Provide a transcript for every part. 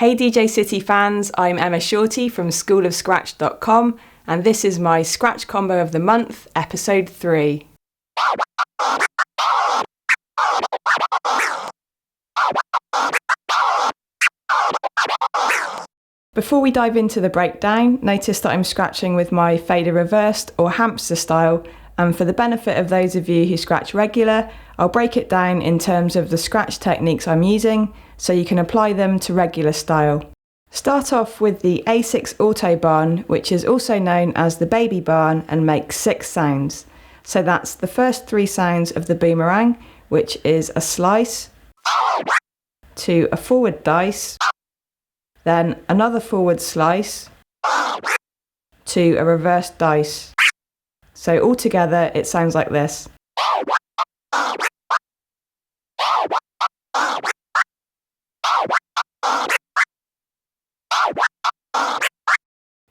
Hey DJcity fans, I'm Emma Shorty from schoolofscratch.com and this is my Scratch Combo of the Month, Episode 3. Before we dive into the breakdown, notice that I'm scratching with my fader reversed or hamster style, and for the benefit of those of you who scratch regular, I'll break it down in terms of the scratch techniques I'm using so you can apply them to regular style. Start off with the A6 Autobahn, which is also known as the baby barn and makes 6 sounds. So that's the first 3 sounds of the boomerang, which is a slice, to a forward dice, then another forward slice, to a reverse dice. So altogether it sounds like this.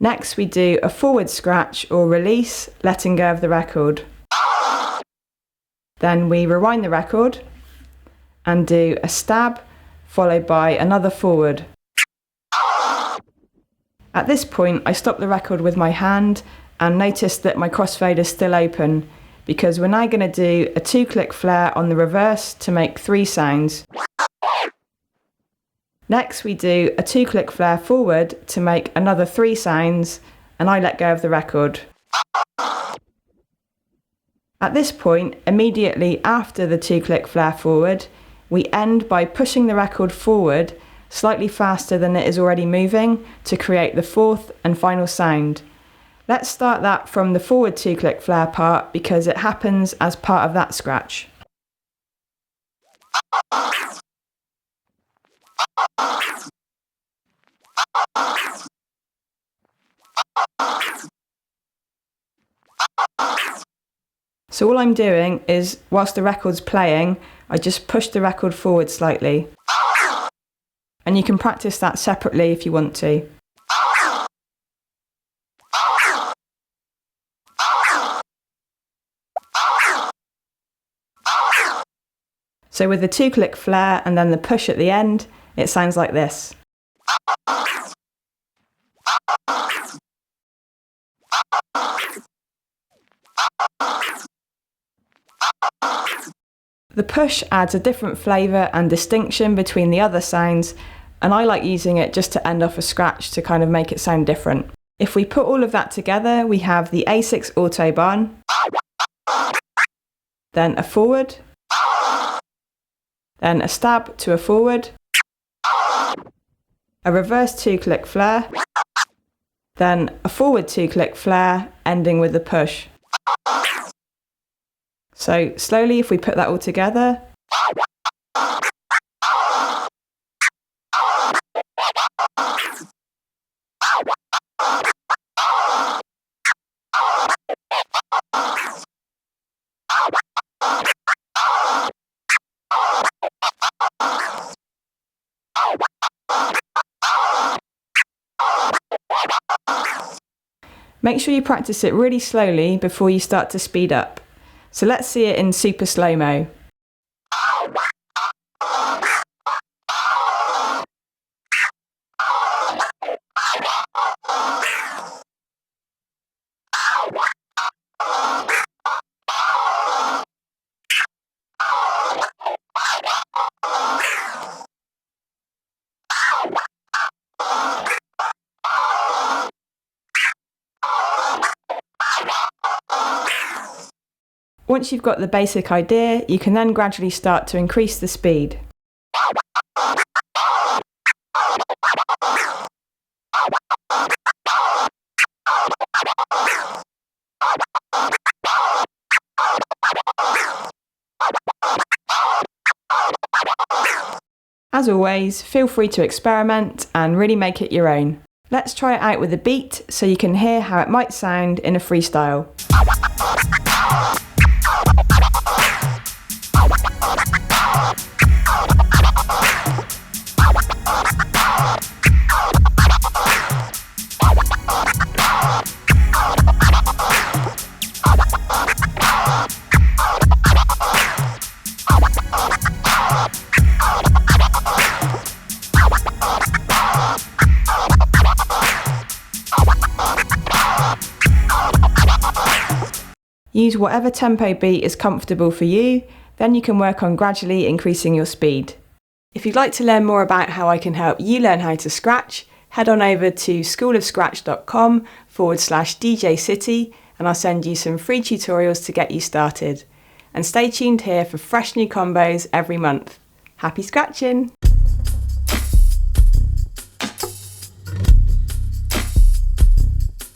Next we do a forward scratch or release, letting go of the record. Then we rewind the record and do a stab followed by another forward. At this point I stop the record with my hand and notice that my crossfade is still open because we're now going to do a 2-click flare on the reverse to make 3 sounds. Next we do a 2-click flare forward to make another 3 sounds, and I let go of the record. At this point, immediately after the 2-click flare forward, we end by pushing the record forward slightly faster than it is already moving to create the 4th and final sound. Let's start that from the forward 2-click flare part because it happens as part of that scratch. So all I'm doing is, whilst the record's playing, I just push the record forward slightly. And you can practice that separately if you want to. So with the 2-click flare and then the push at the end, it sounds like this. The push adds a different flavour and distinction between the other sounds, and I like using it just to end off a scratch to kind of make it sound different. If we put all of that together, we have the A6 Autobahn, then a forward, then a stab to a forward, a reverse 2-click flare, then a forward 2-click flare ending with a push. So slowly, if we put that all together, make sure you practice it really slowly before you start to speed up. So let's see it in super slow-mo. Once you've got the basic idea, you can then gradually start to increase the speed. As always, feel free to experiment and really make it your own. Let's try it out with a beat so you can hear how it might sound in a freestyle. Use whatever tempo beat is comfortable for you, then you can work on gradually increasing your speed. If you'd like to learn more about how I can help you learn how to scratch, head on over to schoolofscratch.com/DJcity and I'll send you some free tutorials to get you started. And stay tuned here for fresh new combos every month. Happy scratching!